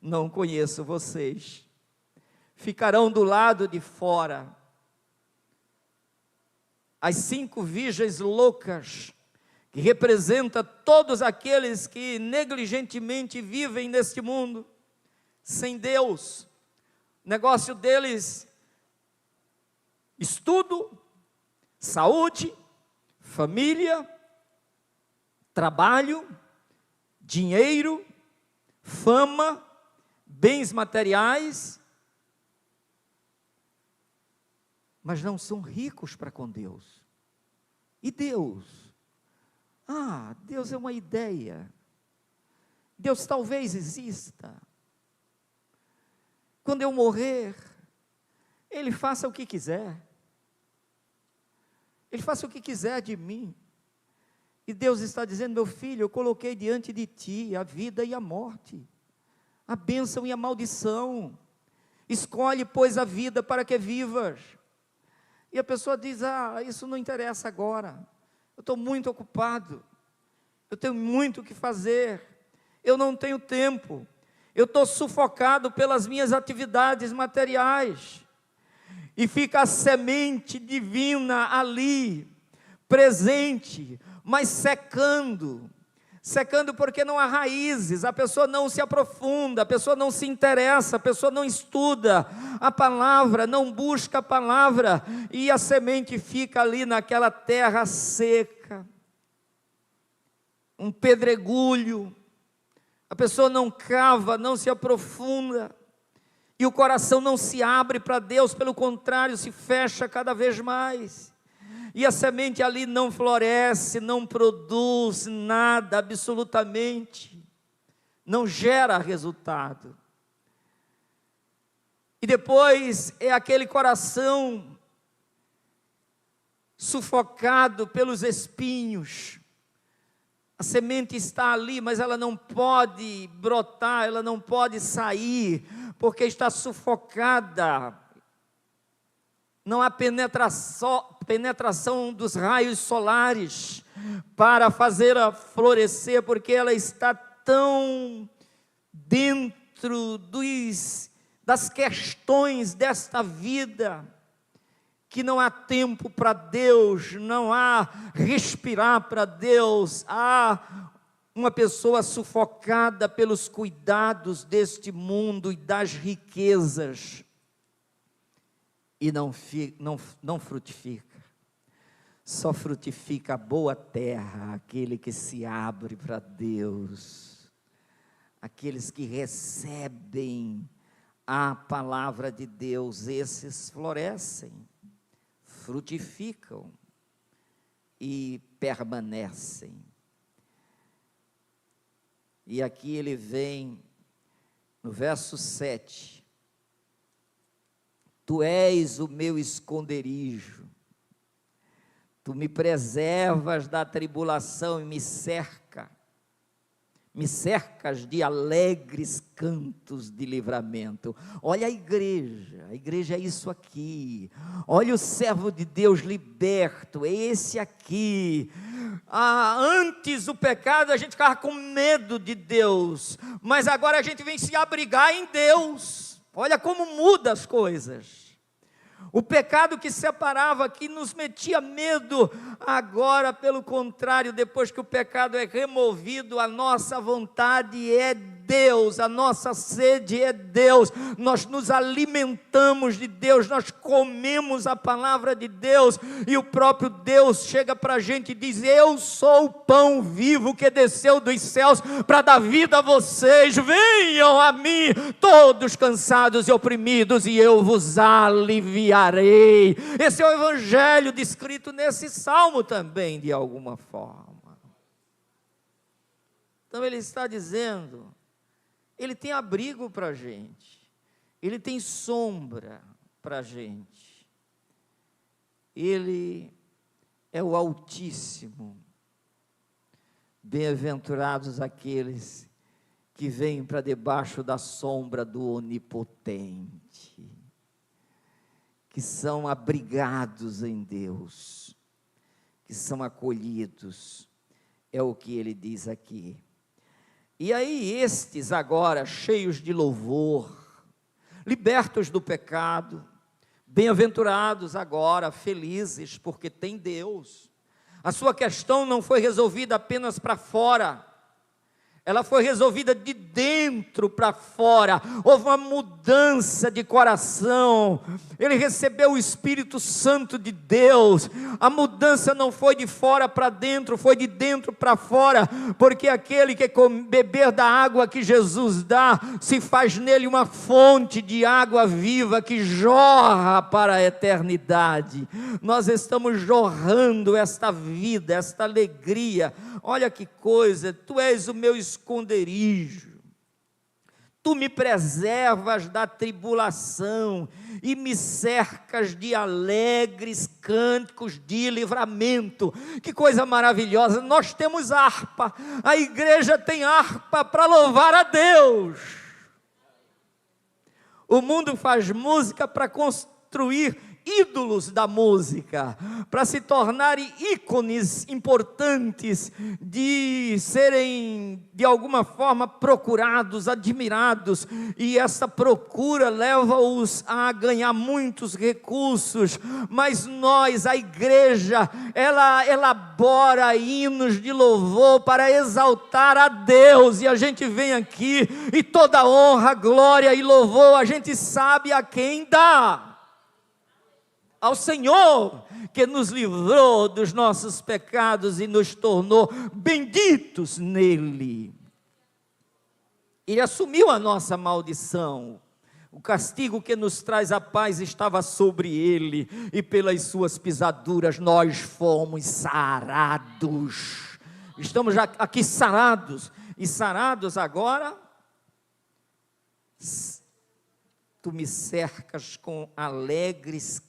não conheço vocês. Ficarão do lado de fora as 5 virgens loucas, que representa todos aqueles que negligentemente vivem neste mundo, sem Deus. O negócio deles: estudo, saúde, família, trabalho, dinheiro, fama, bens materiais, mas não são ricos para com Deus. E Deus? Deus é uma ideia. Deus talvez exista. Quando eu morrer, Ele faça o que quiser. Ele faça o que quiser de mim. E Deus está dizendo: meu filho, eu coloquei diante de ti a vida e a morte, a bênção e a maldição. Escolhe, pois, a vida para que vivas. E a pessoa diz: isso não interessa agora. Eu estou muito ocupado, eu tenho muito o que fazer, eu não tenho tempo, eu estou sufocado pelas minhas atividades materiais. E fica a semente divina ali, presente, mas secando porque não há raízes, a pessoa não se aprofunda, a pessoa não se interessa, a pessoa não estuda a palavra, não busca a palavra, e a semente fica ali naquela terra seca, um pedregulho. A pessoa não cava, não se aprofunda, e o coração não se abre para Deus, pelo contrário, se fecha cada vez mais. E a semente ali não floresce, não produz nada, absolutamente, não gera resultado. E depois é aquele coração sufocado pelos espinhos. A semente está ali, mas ela não pode brotar, ela não pode sair, porque está sufocada. Não há penetração dos raios solares para fazê-la florescer, porque ela está tão dentro das questões desta vida, que não há tempo para Deus, não há respirar para Deus, há uma pessoa sufocada pelos cuidados deste mundo e das riquezas, e não frutifica. Só frutifica a boa terra, aquele que se abre para Deus, aqueles que recebem a palavra de Deus, esses florescem, frutificam e permanecem. E aqui ele vem no verso 7, tu és o meu esconderijo, tu me preservas da tribulação e me cercas de alegres cantos de livramento. Olha a igreja é isso aqui. Olha o servo de Deus liberto, é esse aqui. Antes o pecado a gente ficava com medo de Deus, mas agora a gente vem se abrigar em Deus. Olha como muda as coisas. O pecado que separava, que nos metia medo, agora, pelo contrário, depois que o pecado é removido, a nossa vontade é Deus, a nossa sede é Deus, nós nos alimentamos de Deus, nós comemos a palavra de Deus, e o próprio Deus chega para a gente e diz: eu sou o pão vivo que desceu dos céus para dar vida a vocês, venham a mim, todos cansados e oprimidos, e eu vos aliviarei. Esse é o evangelho descrito nesse salmo também, de alguma forma. Então ele está dizendo, ele tem abrigo para a gente, ele tem sombra para a gente, ele é o Altíssimo. Bem-aventurados aqueles que vêm para debaixo da sombra do Onipotente, que são abrigados em Deus, que são acolhidos, é o que ele diz aqui. E aí estes agora, cheios de louvor, libertos do pecado, bem-aventurados agora, felizes, porque tem Deus. A sua questão não foi resolvida apenas para fora, ela foi resolvida de dentro para fora. Houve uma mudança de coração, ele recebeu o Espírito Santo de Deus. A mudança não foi de fora para dentro, foi de dentro para fora, porque aquele que beber da água que Jesus dá, se faz nele uma fonte de água viva que jorra para a eternidade. Nós estamos jorrando esta vida, esta alegria. Olha que coisa, tu és o meu esconderijo, tu me preservas da tribulação e me cercas de alegres cânticos de livramento. Que coisa maravilhosa, nós temos harpa, a igreja tem harpa para louvar a Deus. O mundo faz música para construir ídolos da música, para se tornarem ícones importantes, de serem de alguma forma procurados, admirados, e essa procura leva-os a ganhar muitos recursos. Mas nós, a igreja, ela elabora hinos de louvor para exaltar a Deus, e a gente vem aqui e toda honra, glória e louvor a gente sabe a quem dá: ao Senhor, que nos livrou dos nossos pecados e nos tornou benditos nele. Ele assumiu a nossa maldição, o castigo que nos traz a paz estava sobre ele, e pelas suas pisaduras nós fomos sarados. Estamos aqui sarados, e sarados agora, tu me cercas com alegres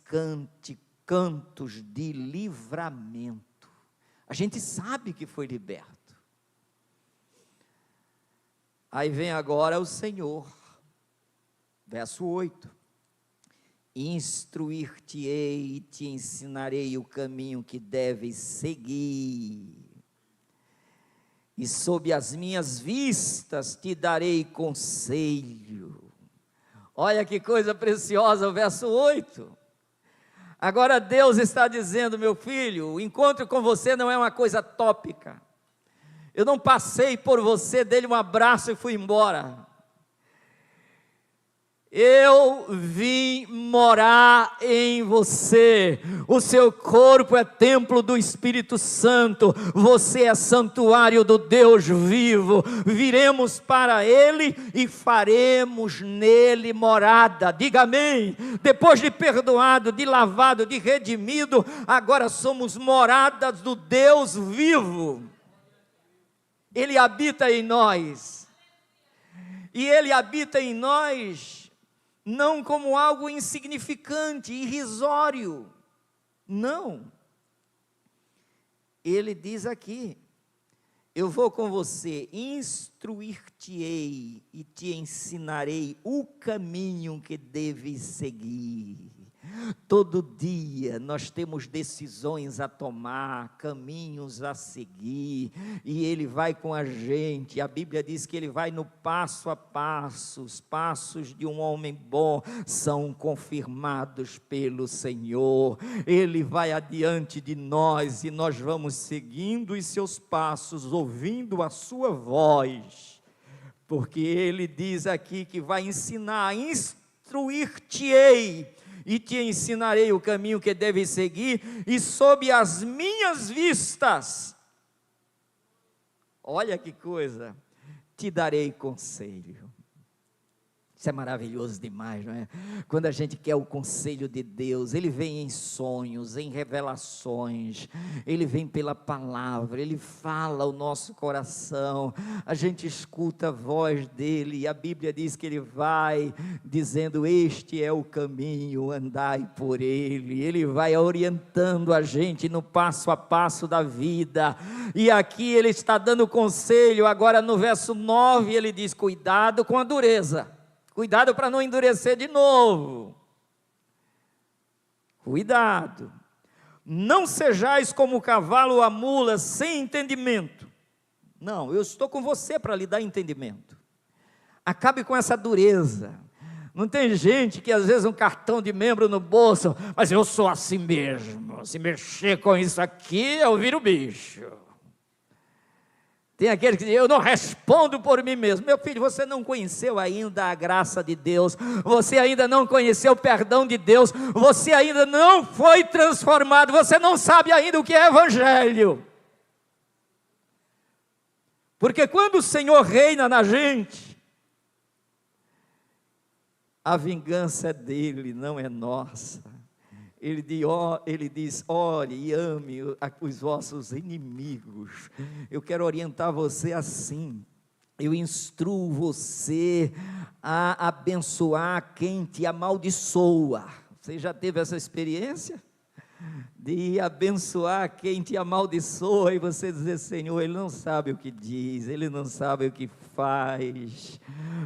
cantos de livramento. A gente sabe que foi liberto. Aí vem agora o Senhor, verso 8: instruir-te-ei e te ensinarei o caminho que deves seguir, e sob as minhas vistas te darei conselho. Olha que coisa preciosa o verso 8. Agora Deus está dizendo: meu filho, o encontro com você não é uma coisa tópica. Eu não passei por você, dei um abraço e fui embora. Eu vim morar em você. O seu corpo é templo do Espírito Santo. Você é santuário do Deus vivo. Viremos para Ele e faremos nele morada. Diga amém. Depois de perdoado, de lavado, de redimido, agora somos moradas do Deus vivo. Ele habita em nós. E Ele habita em nós não como algo insignificante, irrisório. Não. Ele diz aqui: eu vou com você, instruir-te-ei e te ensinarei o caminho que deves seguir. Todo dia nós temos decisões a tomar, caminhos a seguir, e Ele vai com a gente. A Bíblia diz que Ele vai no passo a passo. Os passos de um homem bom são confirmados pelo Senhor. Ele vai adiante de nós e nós vamos seguindo os seus passos, ouvindo a sua voz, porque Ele diz aqui que vai ensinar, instruir-te-ei e te ensinarei o caminho que deves seguir, e sob as minhas vistas, olha que coisa, te darei conselho. Isso é maravilhoso demais, não é? Quando a gente quer o conselho de Deus, Ele vem em sonhos, em revelações, Ele vem pela palavra, Ele fala ao nosso coração, a gente escuta a voz dEle, e a Bíblia diz que Ele vai dizendo: este é o caminho, andai por Ele. Ele vai orientando a gente no passo a passo da vida, e aqui Ele está dando conselho. Agora no verso 9 Ele diz: cuidado com a dureza. Cuidado para não endurecer de novo. Cuidado. Não sejais como o cavalo ou a mula sem entendimento. Não, eu estou com você para lhe dar entendimento. Acabe com essa dureza. Não tem gente que às vezes um cartão de membro no bolso, mas eu sou assim mesmo. Se mexer com isso aqui, eu viro bicho. Tem aquele que diz: eu não respondo por mim mesmo. Meu filho, você não conheceu ainda a graça de Deus, você ainda não conheceu o perdão de Deus, você ainda não foi transformado, você não sabe ainda o que é evangelho. Porque quando o Senhor reina na gente, a vingança é dele, não é nossa. Ele diz: ore e ame os vossos inimigos. Eu quero orientar você assim. Eu instruo você a abençoar quem te amaldiçoa. Você já teve essa experiência? De abençoar quem te amaldiçoa, e você dizer: Senhor, ele não sabe o que diz, ele não sabe o que faz,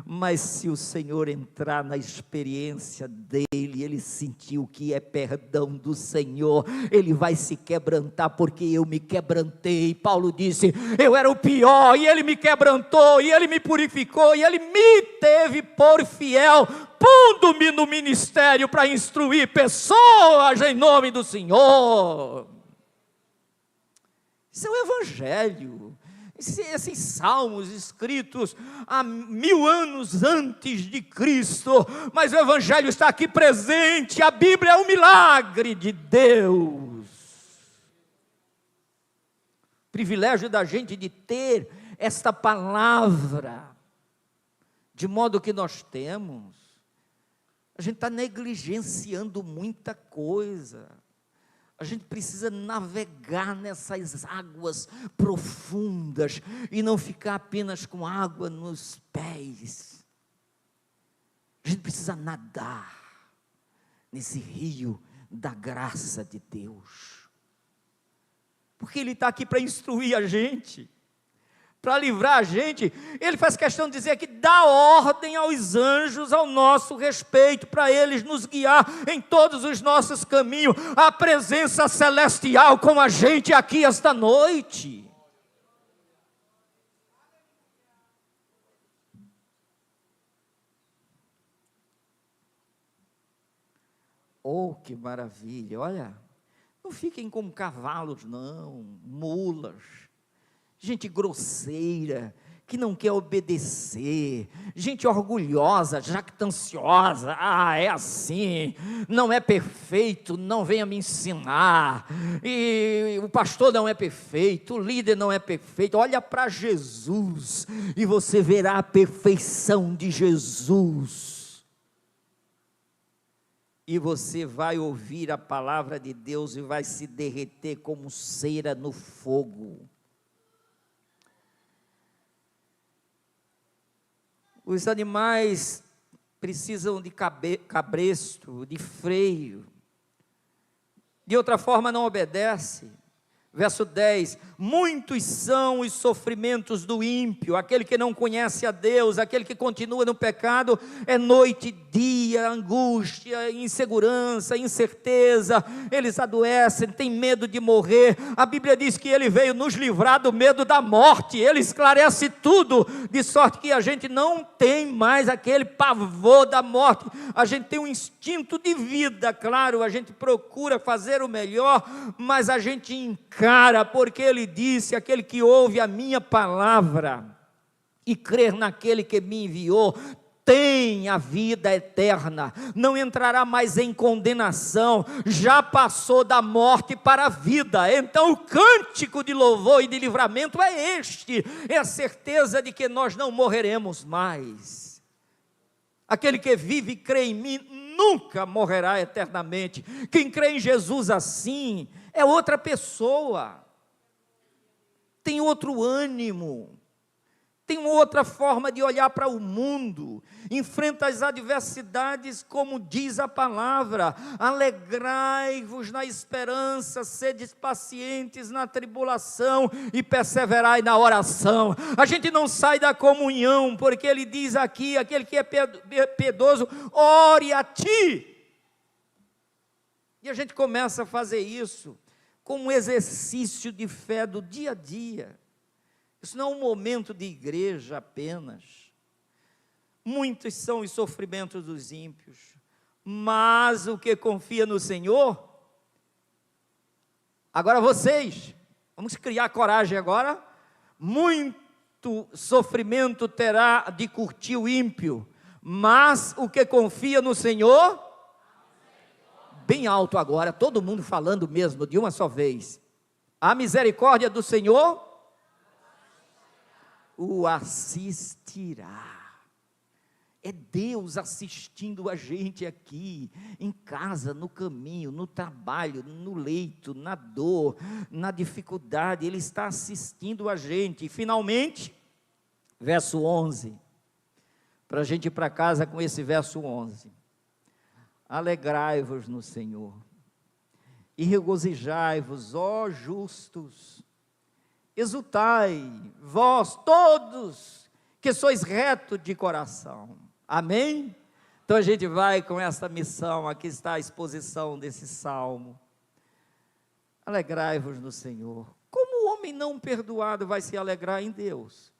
mas se o Senhor entrar na experiência dele, ele sentir o que é perdão do Senhor, ele vai se quebrantar, porque eu me quebrantei. Paulo disse: eu era o pior, e ele me quebrantou, e ele me purificou, e ele me teve por fiel, pondo-me no ministério para instruir pessoas em nome do Senhor. Isso é o evangelho. Esses salmos escritos há 1000 anos antes de Cristo, mas o evangelho está aqui presente. A Bíblia é um milagre de Deus. Privilégio da gente de ter esta palavra, de modo que nós temos. A gente está negligenciando muita coisa. A gente precisa navegar nessas águas profundas e não ficar apenas com água nos pés. A gente precisa nadar nesse rio da graça de Deus, porque Ele está aqui para instruir a gente, para livrar a gente. Ele faz questão de dizer que dá ordem aos anjos ao nosso respeito, para eles nos guiar em todos os nossos caminhos. A presença celestial com a gente aqui esta noite. Oh, que maravilha! Olha, não fiquem como cavalos, não, mulas, gente grosseira, que não quer obedecer, gente orgulhosa, jactanciosa, é assim, não é perfeito, não venha me ensinar, e o pastor não é perfeito, o líder não é perfeito. Olha para Jesus, e você verá a perfeição de Jesus, e você vai ouvir a palavra de Deus, e vai se derreter como cera no fogo. Os animais precisam de cabresto, de freio. De outra forma não obedece. Verso 10, muitos são os sofrimentos do ímpio, aquele que não conhece a Deus, aquele que continua no pecado, é noite e dia, angústia, insegurança, incerteza, eles adoecem, têm medo de morrer. A Bíblia diz que ele veio nos livrar do medo da morte, ele esclarece tudo, de sorte que a gente não tem mais aquele pavor da morte, a gente tem um instinto de vida, claro, a gente procura fazer o melhor, mas a gente encara, porque ele disse, aquele que ouve a minha palavra e crer naquele que me enviou, tem a vida eterna, não entrará mais em condenação, já passou da morte para a vida. Então o cântico de louvor e de livramento é este, é a certeza de que nós não morreremos mais. Aquele que vive e crê em mim nunca morrerá eternamente. Quem crê em Jesus assim é outra pessoa, tem outro ânimo, tem outra forma de olhar para o mundo, enfrenta as adversidades como diz a palavra, alegrai-vos na esperança, sedes pacientes na tribulação e perseverai na oração. A gente não sai da comunhão, porque ele diz aqui, aquele que é piedoso, ore a ti, e a gente começa a fazer isso, como um exercício de fé do dia a dia. Isso não é um momento de igreja apenas. Muitos são os sofrimentos dos ímpios, mas o que confia no Senhor, agora vocês, vamos criar coragem agora, muito sofrimento terá de curtir o ímpio, mas o que confia no Senhor, bem alto agora, todo mundo falando mesmo, de uma só vez, a misericórdia do Senhor o assistirá. É Deus assistindo a gente aqui, em casa, no caminho, no trabalho, no leito, na dor, na dificuldade, Ele está assistindo a gente. E finalmente, verso 11, para a gente ir para casa com esse verso 11, alegrai-vos no Senhor, e regozijai-vos, ó justos, exultai, vós todos, que sois retos de coração, amém? Então a gente vai com essa missão, aqui está a exposição desse salmo, alegrai-vos no Senhor. Como o homem não perdoado vai se alegrar em Deus?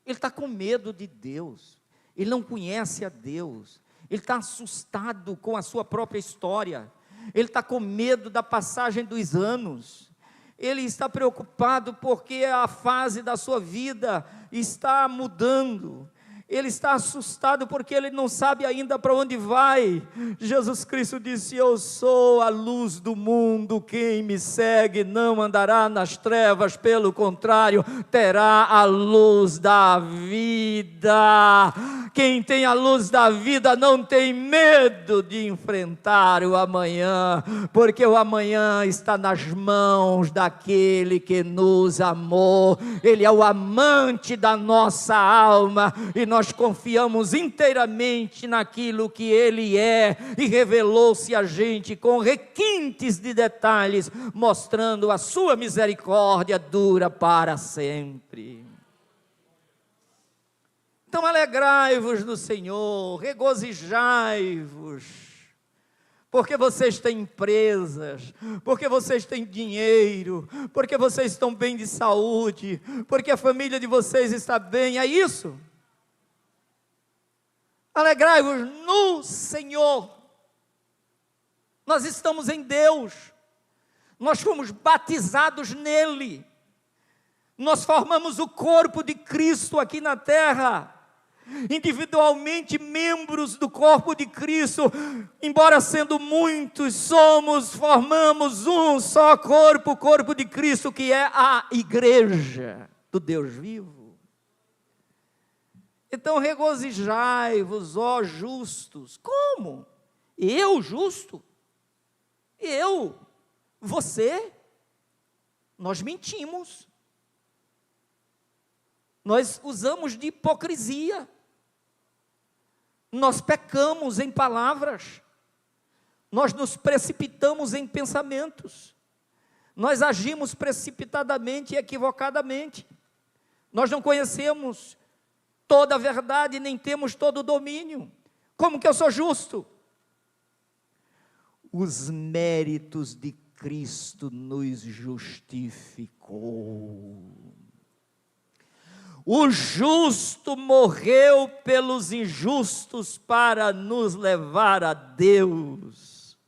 Ele está com medo de Deus, ele não conhece a Deus, ele está assustado com a sua própria história, ele está com medo da passagem dos anos, ele está preocupado porque a fase da sua vida está mudando, ele está assustado porque ele não sabe ainda para onde vai. Jesus Cristo disse, eu sou a luz do mundo, quem me segue não andará nas trevas, pelo contrário, terá a luz da vida. Quem tem a luz da vida não tem medo de enfrentar o amanhã, porque o amanhã está nas mãos daquele que nos amou. Ele é o amante da nossa alma, e nós confiamos inteiramente naquilo que Ele é, e revelou-se a gente com requintes de detalhes, mostrando a sua misericórdia dura para sempre. Então alegrai-vos no Senhor, regozijai-vos, porque vocês têm empresas, porque vocês têm dinheiro, porque vocês estão bem de saúde, porque a família de vocês está bem, é isso? Alegrai-vos no Senhor. Nós estamos em Deus. Nós fomos batizados nele. Nós formamos o corpo de Cristo aqui na terra. Individualmente membros do corpo de Cristo, embora sendo muitos, formamos um só corpo, o corpo de Cristo, que é a igreja do Deus vivo. Então regozijai-vos, ó justos. Como? Eu justo? Eu? Você? Nós mentimos. Nós usamos de hipocrisia. Nós pecamos em palavras. Nós nos precipitamos em pensamentos. Nós agimos precipitadamente e equivocadamente. Nós não conhecemos toda a verdade, nem temos todo o domínio. Como que eu sou justo? Os méritos de Cristo nos justificou. O justo morreu pelos injustos para nos levar a Deus.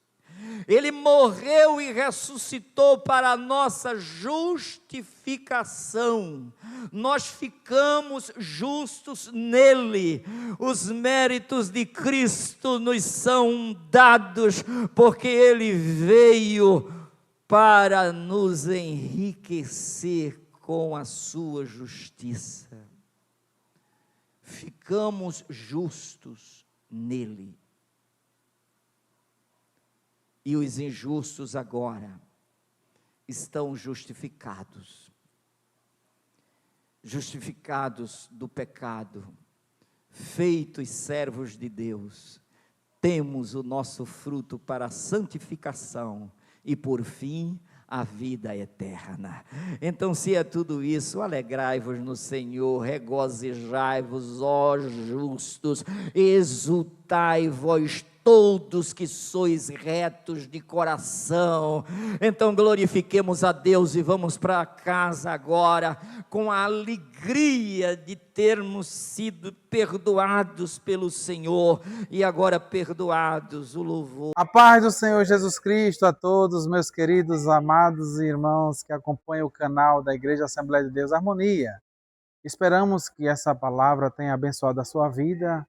Ele morreu e ressuscitou para a nossa justificação. Nós ficamos justos nele. Os méritos de Cristo nos são dados, porque ele veio para nos enriquecer com a sua justiça. Ficamos justos nele. E os injustos agora estão justificados. Justificados do pecado, feitos servos de Deus. Temos o nosso fruto para a santificação e, por fim, a vida eterna. Então, se é tudo isso, alegrai-vos no Senhor, regozijai-vos, ó justos, exultai vós todos que sois retos de coração. Então glorifiquemos a Deus e vamos para casa agora com a alegria de termos sido perdoados pelo Senhor e agora perdoados, o louvor. A paz do Senhor Jesus Cristo a todos, meus queridos, amados irmãos que acompanham o canal da Igreja Assembleia de Deus Harmonia. Esperamos que essa palavra tenha abençoado a sua vida,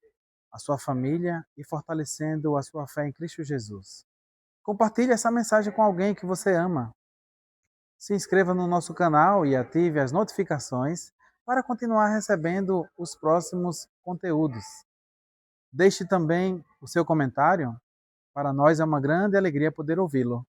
a sua família e fortalecendo a sua fé em Cristo Jesus. Compartilhe essa mensagem com alguém que você ama. Se inscreva no nosso canal e ative as notificações para continuar recebendo os próximos conteúdos. Deixe também o seu comentário. Para nós é uma grande alegria poder ouvi-lo.